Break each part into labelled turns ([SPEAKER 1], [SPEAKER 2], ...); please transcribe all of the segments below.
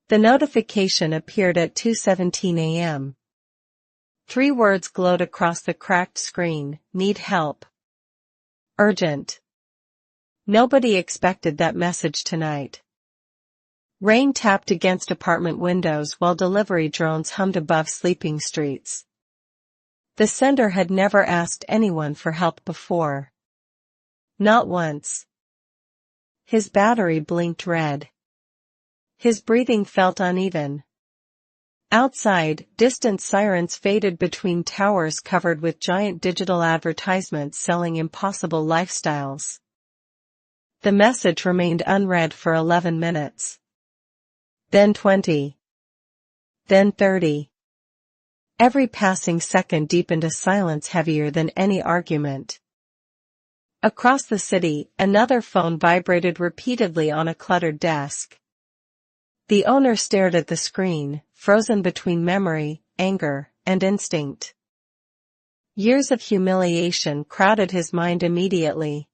[SPEAKER 1] The notification appeared at 2:17 a.m. 3 words glowed across the cracked screen: need help. Urgent. Nobody expected that message tonight. Rain tapped against apartment windows while delivery drones hummed above sleeping streets. The sender had never asked anyone for help before. Not once. His battery blinked red. His breathing felt uneven. Outside, distant sirens faded between towers covered with giant digital advertisements selling impossible lifestyles. The message remained unread for 11 minutes. Then 20. Then 30. Every passing second deepened a silence heavier than any argument. Across the city, another phone vibrated repeatedly on a cluttered desk. The owner stared at the screen, frozen between memory, anger, and instinct. Years of humiliation crowded his mind immediately.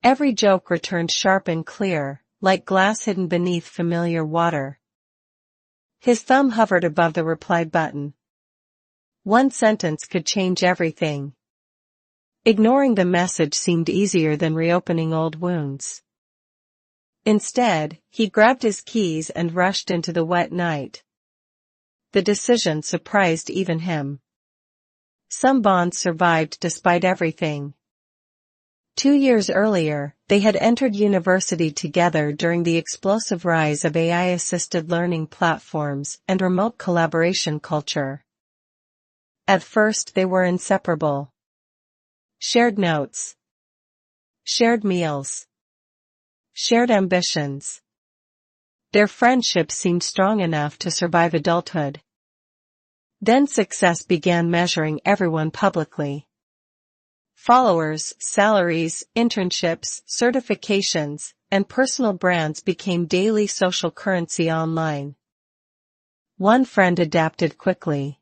[SPEAKER 1] Every joke returned sharp and clear, like glass hidden beneath familiar water. His thumb hovered above the reply button. One sentence could change everything. Ignoring the message seemed easier than reopening old wounds. Instead, he grabbed his keys and rushed into the wet night. The decision surprised even him. Some bonds survived despite everything. 2 years earlier, they had entered university together during the explosive rise of AI-assisted learning platforms and remote collaboration culture. At first they were inseparable. Shared notes. Shared meals. Shared ambitions. Their friendship seemed strong enough to survive adulthood. Then success began measuring everyone publicly. Followers, salaries, internships, certifications, and personal brands became daily social currency online. One friend adapted quickly.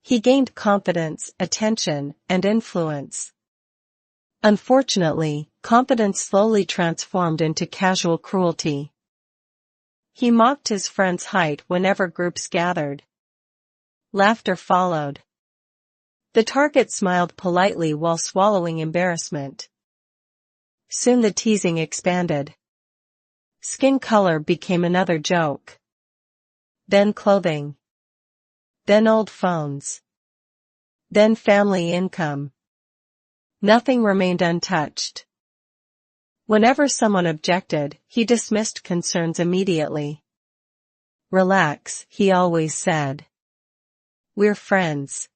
[SPEAKER 1] He gained confidence, attention, and influence. Unfortunately, confidence slowly transformed into casual cruelty. He mocked his friend's height whenever groups gathered. Laughter followed. The target smiled politely while swallowing embarrassment. Soon the teasing expanded. Skin color became another joke. Then clothing. Then old phones. Then family income. Nothing remained untouched. Whenever someone objected, he dismissed concerns immediately. Relax, he always said. We're friends.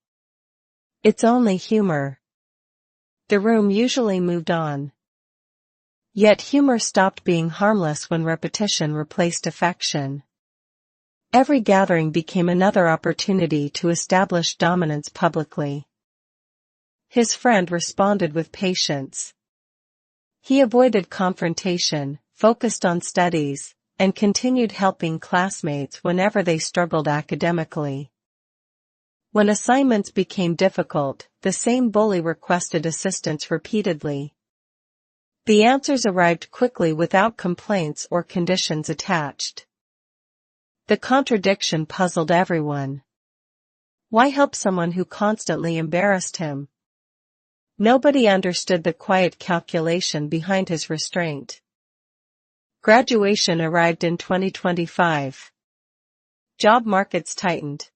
[SPEAKER 1] It's only humor. The room usually moved on. Yet humor stopped being harmless when repetition replaced affection. Every gathering became another opportunity to establish dominance publicly. His friend responded with patience. He avoided confrontation, focused on studies, and continued helping classmates whenever they struggled academically. When assignments became difficult, the same bully requested assistance repeatedly. The answers arrived quickly without complaints or conditions attached. The contradiction puzzled everyone. Why help someone who constantly embarrassed him? Nobody understood the quiet calculation behind his restraint. Graduation arrived in 2025. Job markets tightened.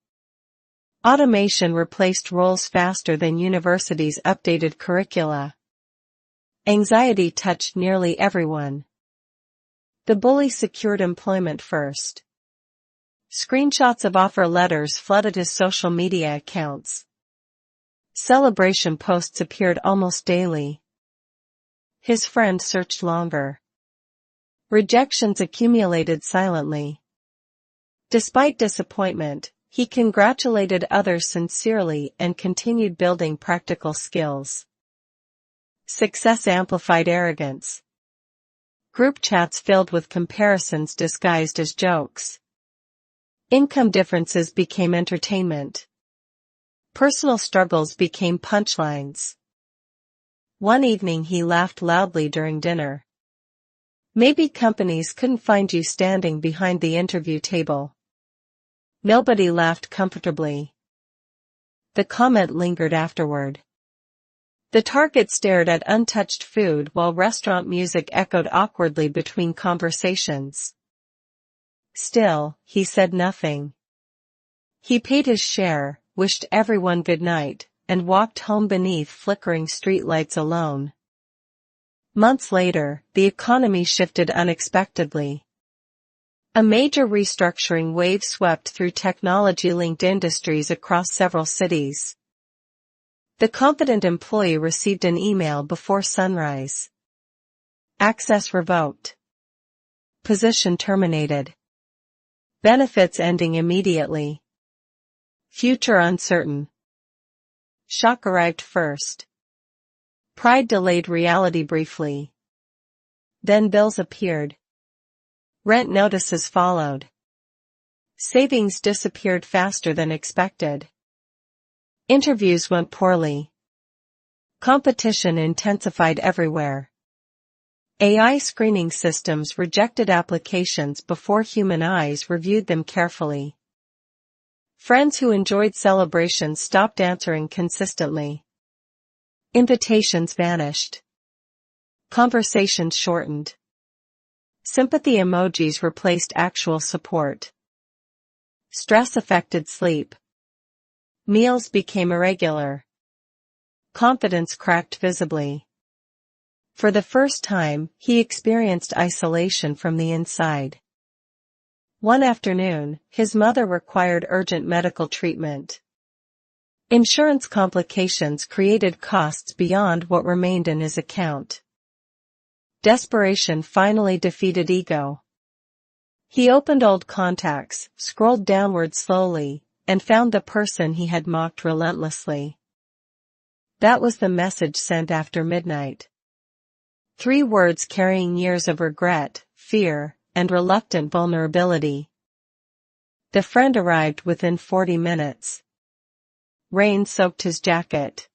[SPEAKER 1] Automation replaced roles faster than universities updated curricula. Anxiety touched nearly everyone. The bully secured employment first. Screenshots of offer letters flooded his social media accounts. Celebration posts appeared almost daily. His friend searched longer. Rejections accumulated silently. Despite disappointment, he congratulated others sincerely and continued building practical skills. Success amplified arrogance. Group chats filled with comparisons disguised as jokes. Income differences became entertainment. Personal struggles became punchlines. One evening he laughed loudly during dinner. Maybe companies couldn't find you standing behind the interview table. Nobody laughed comfortably. The comment lingered afterward. The target stared at untouched food while restaurant music echoed awkwardly between conversations. Still, he said nothing. He paid his share, wished everyone good night, and walked home beneath flickering streetlights alone. Months later, the economy shifted unexpectedly. A major restructuring wave swept through technology-linked industries across several cities. The confident employee received an email before sunrise. Access revoked. Position terminated. Benefits ending immediately. Future uncertain. Shock arrived first. Pride delayed reality briefly. Then bills appeared. Rent notices followed. Savings disappeared faster than expected. Interviews went poorly. Competition intensified everywhere. AI screening systems rejected applications before human eyes reviewed them carefully. Friends who enjoyed celebrations stopped answering consistently. Invitations vanished. Conversations shortened. Sympathy emojis replaced actual support. Stress affected sleep. Meals became irregular. Confidence cracked visibly. For the first time, he experienced isolation from the inside. One afternoon, his mother required urgent medical treatment. Insurance complications created costs beyond what remained in his account. Desperation finally defeated ego. He opened old contacts, scrolled downward slowly, and found the person he had mocked relentlessly. That was the message sent after midnight. 3 words carrying years of regret, fear, and reluctant vulnerability. The friend arrived within 40 minutes. Rain soaked his jacket.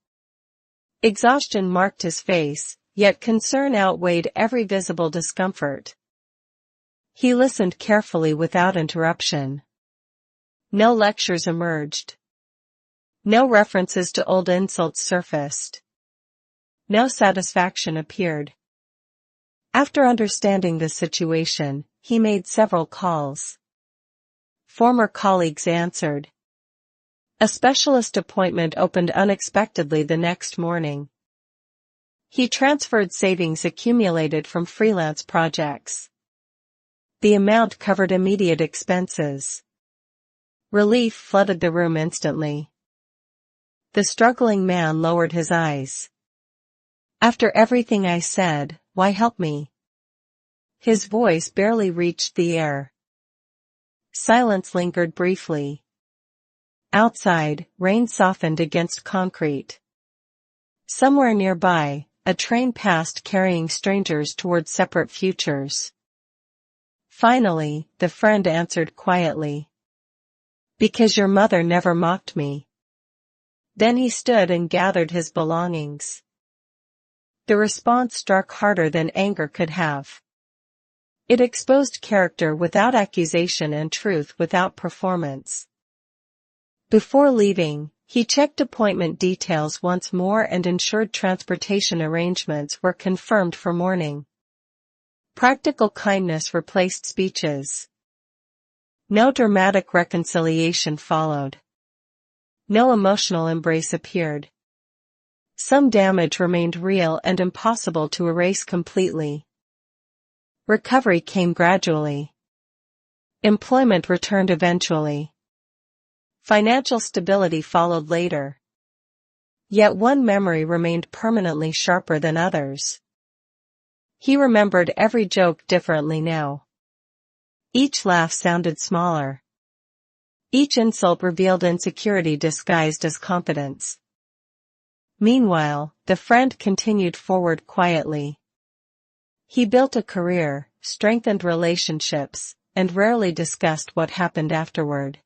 [SPEAKER 1] Exhaustion marked his face, yet concern outweighed every visible discomfort. He listened carefully without interruption. No lectures emerged. No references to old insults surfaced. No satisfaction appeared. After understanding the situation, he made several calls. Former colleagues answered. A specialist appointment opened unexpectedly the next morning. He transferred savings accumulated from freelance projects. The amount covered immediate expenses. Relief flooded the room instantly. The struggling man lowered his eyes. After everything I said, why help me? His voice barely reached the air. Silence lingered briefly. Outside, rain softened against concrete. Somewhere nearby, a train passed carrying strangers toward separate futures. Finally, the friend answered quietly. Because your mother never mocked me. Then he stood and gathered his belongings. The response struck harder than anger could have. It exposed character without accusation and truth without performance. Before leaving, he checked appointment details once more and ensured transportation arrangements were confirmed for morning. Practical kindness replaced speeches. No dramatic reconciliation followed. No emotional embrace appeared. Some damage remained real and impossible to erase completely. Recovery came gradually. Employment returned eventually. Financial stability followed later. Yet one memory remained permanently sharper than others. He remembered every joke differently now. Each laugh sounded smaller. Each insult revealed insecurity disguised as confidence. Meanwhile, the friend continued forward quietly. He built a career, strengthened relationships, and rarely discussed what happened afterward.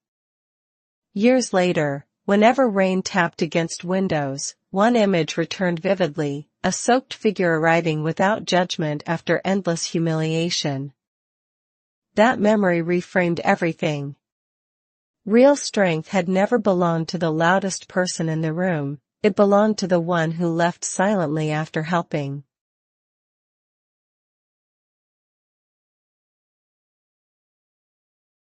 [SPEAKER 1] Years later, whenever rain tapped against windows, One image returned vividly, a soaked figure arriving without judgment after endless humiliation. That memory reframed everything. Real strength had never belonged to the loudest person in the room, it belonged to the one who left silently after helping.